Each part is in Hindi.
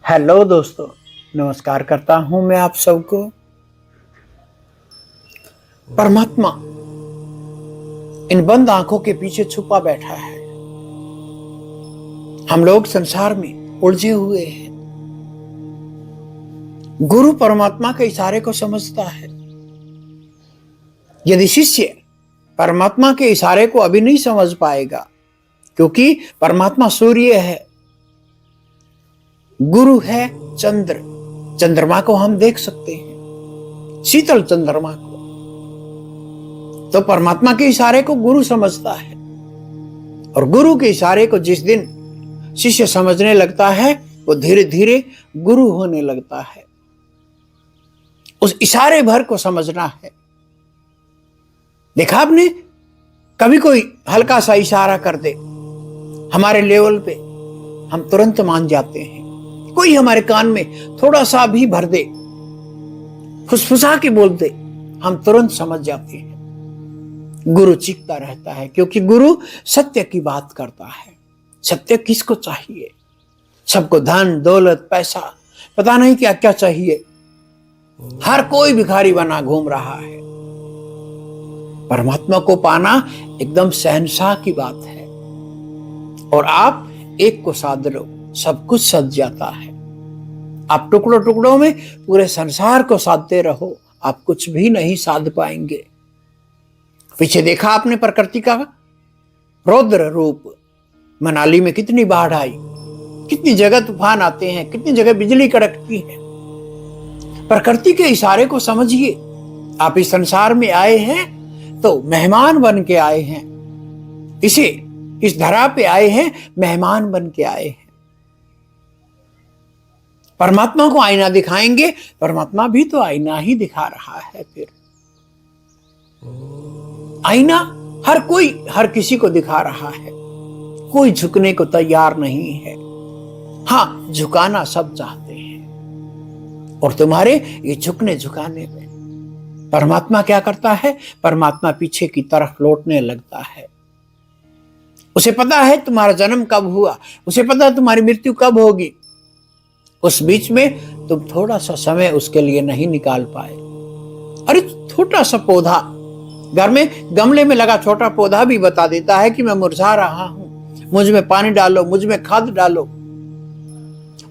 हेलो दोस्तों, नमस्कार करता हूं मैं आप सबको। परमात्मा इन बंद आंखों के पीछे छुपा बैठा है। हम लोग संसार में उलझे हुए हैं। गुरु परमात्मा के इशारे को समझता है। यदि शिष्य परमात्मा के इशारे को अभी नहीं समझ पाएगा, क्योंकि परमात्मा सूर्य है, गुरु है चंद्र। चंद्रमा को हम देख सकते हैं, शीतल चंद्रमा को। तो परमात्मा के इशारे को गुरु समझता है, और गुरु के इशारे को जिस दिन शिष्य समझने लगता है, वो धीरे धीरे गुरु होने लगता है। उस इशारे भर को समझना है। देखा आपने, कभी कोई हल्का सा इशारा कर दे हमारे लेवल पे, हम तुरंत मान जाते हैं। कोई हमारे कान में थोड़ा सा भी भर दे, फुसफुसा के बोल दे, हम तुरंत समझ जाते हैं। गुरु चीखता रहता है, क्योंकि गुरु सत्य की बात करता है। सत्य किसको चाहिए? सबको धन दौलत पैसा पता नहीं क्या क्या चाहिए। हर कोई भिखारी बना घूम रहा है। परमात्मा को पाना एकदम शहंशाह की बात है। और आप एक को साध लो, सब कुछ सज जाता है। आप टुकड़ों टुकड़ों में पूरे संसार को साधते रहो, आप कुछ भी नहीं साध पाएंगे। पीछे देखा आपने प्रकृति का रौद्र रूप। मनाली में कितनी बाढ़ आई, कितनी जगह तूफान आते हैं, कितनी जगह बिजली कड़कती है। प्रकृति के इशारे को समझिए। आप इस संसार में आए हैं तो मेहमान बन के आए हैं। इस धरा पे आए हैं, मेहमान बन के आए हैं। परमात्मा को आईना दिखाएंगे, परमात्मा भी तो आईना ही दिखा रहा है। फिर आईना हर किसी को दिखा रहा है। कोई झुकने को तैयार नहीं है। हाँ, झुकाना सब चाहते हैं। और तुम्हारे ये झुकने झुकाने में परमात्मा क्या करता है? परमात्मा पीछे की तरफ लौटने लगता है। उसे पता है तुम्हारा जन्म कब हुआ, उसे पता है तुम्हारी मृत्यु कब होगी। उस बीच में तुम थोड़ा सा समय उसके लिए नहीं निकाल पाए। अरे छोटा सा पौधा, घर में गमले में लगा छोटा पौधा भी बता देता है कि मैं मुरझा रहा हूं, मुझ में पानी डालो, मुझ में खाद डालो।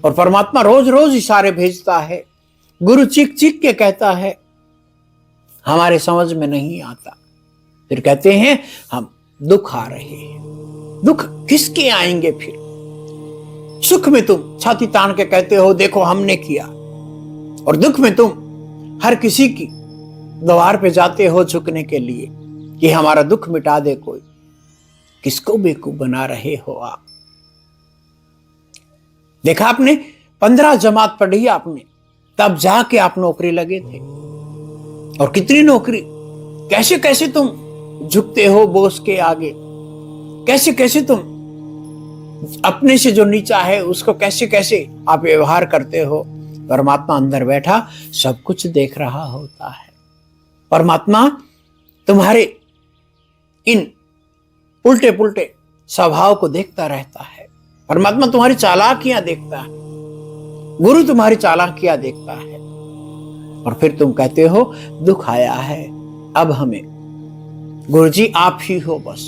और परमात्मा रोज रोज इशारे भेजता है। गुरु चीख चीख के कहता है, हमारे समझ में नहीं आता। फिर कहते हैं हम दुख आ रहे हैं। दुख किसके आएंगे? फिर सुख में तुम छाती तान के कहते हो देखो हमने किया, और दुख में तुम हर किसी की द्वार पे जाते हो झुकने के लिए कि हमारा दुख मिटा दे कोई। किसको बेवकूफ बना रहे हो आप? देखा आपने, 15 जमात पढ़ी आपने, तब जाके आप नौकरी लगे थे। और कितनी नौकरी, कैसे कैसे तुम झुकते हो बॉस के आगे, कैसे कैसे तुम अपने से जो नीचा है उसको कैसे कैसे आप व्यवहार करते हो। परमात्मा अंदर बैठा सब कुछ देख रहा होता है। परमात्मा तुम्हारे इन उल्टे पुल्टे स्वभाव को देखता रहता है। परमात्मा तुम्हारी चालाकियां देखता है। गुरु तुम्हारी चालाकियां देखता है। और फिर तुम कहते हो दुख आया है, अब हमें गुरुजी आप ही हो बस।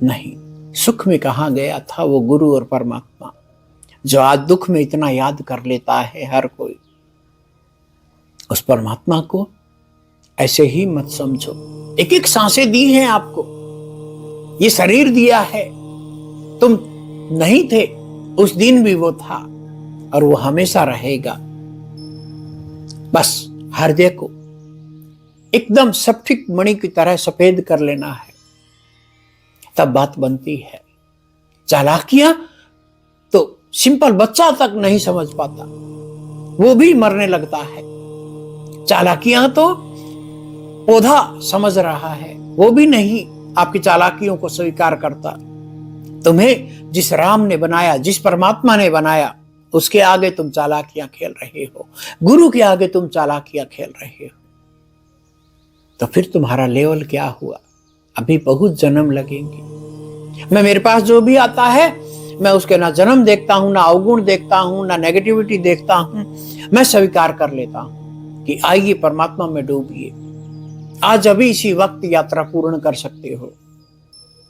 नहीं, सुख में कहां गया था वो गुरु और परमात्मा, जो आज दुख में इतना याद कर लेता है हर कोई। उस परमात्मा को ऐसे ही मत समझो। एक एक सांसें दी हैं आपको, ये शरीर दिया है। तुम नहीं थे उस दिन भी वो था, और वो हमेशा रहेगा। बस हृदय को एकदम स्फटिक मणि की तरह सफेद कर लेना है, तब बात बनती है। चालाकियां तो सिंपल बच्चा तक नहीं समझ पाता, वो भी मरने लगता है। चालाकियां तो पौधा समझ रहा है, वो भी नहीं आपकी चालाकियों को स्वीकार करता। तुम्हें जिस राम ने बनाया, जिस परमात्मा ने बनाया, उसके आगे तुम चालाकियां खेल रहे हो, गुरु के आगे तुम चालाकियां खेल रहे हो। तो फिर तुम्हारा लेवल क्या हुआ? अभी बहुत जन्म लगेंगे। मैं मेरे पास जो भी आता है मैं उसके ना जन्म देखता हूं, ना अवगुण देखता हूं, ना नेगेटिविटी देखता हूं। मैं स्वीकार कर लेता हूं कि आइए परमात्मा में डूबिए। आज अभी इसी वक्त यात्रा पूर्ण कर सकते हो,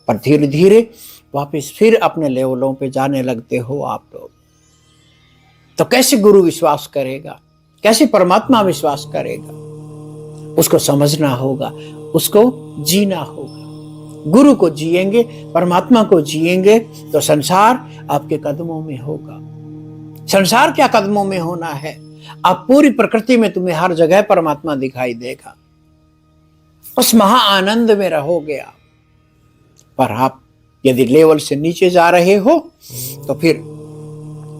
पर धीरे धीरे वापस फिर अपने लेवलों पे जाने लगते हो आप लोग। तो कैसे गुरु विश्वास करेगा, कैसे परमात्मा विश्वास करेगा? उसको समझना होगा, उसको जीना होगा। गुरु को जिएंगे, परमात्मा को जिएंगे तो संसार आपके कदमों में होगा। संसार क्या कदमों में होना है? आप पूरी प्रकृति में तुम्हें हर जगह परमात्मा दिखाई देगा। उस महा आनंद में रहोगे आप। पर आप यदि लेवल से नीचे जा रहे हो तो फिर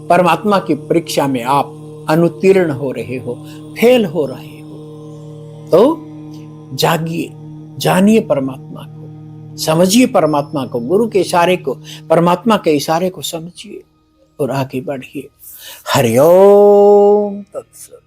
परमात्मा की परीक्षा में आप अनुत्तीर्ण हो रहे हो, फेल हो रहे हो। तो जागिए, जानिए परमात्मा को, समझिए परमात्मा को, गुरु के इशारे को, परमात्मा के इशारे को समझिए और आगे बढ़िए। हरि ओम तत्सत।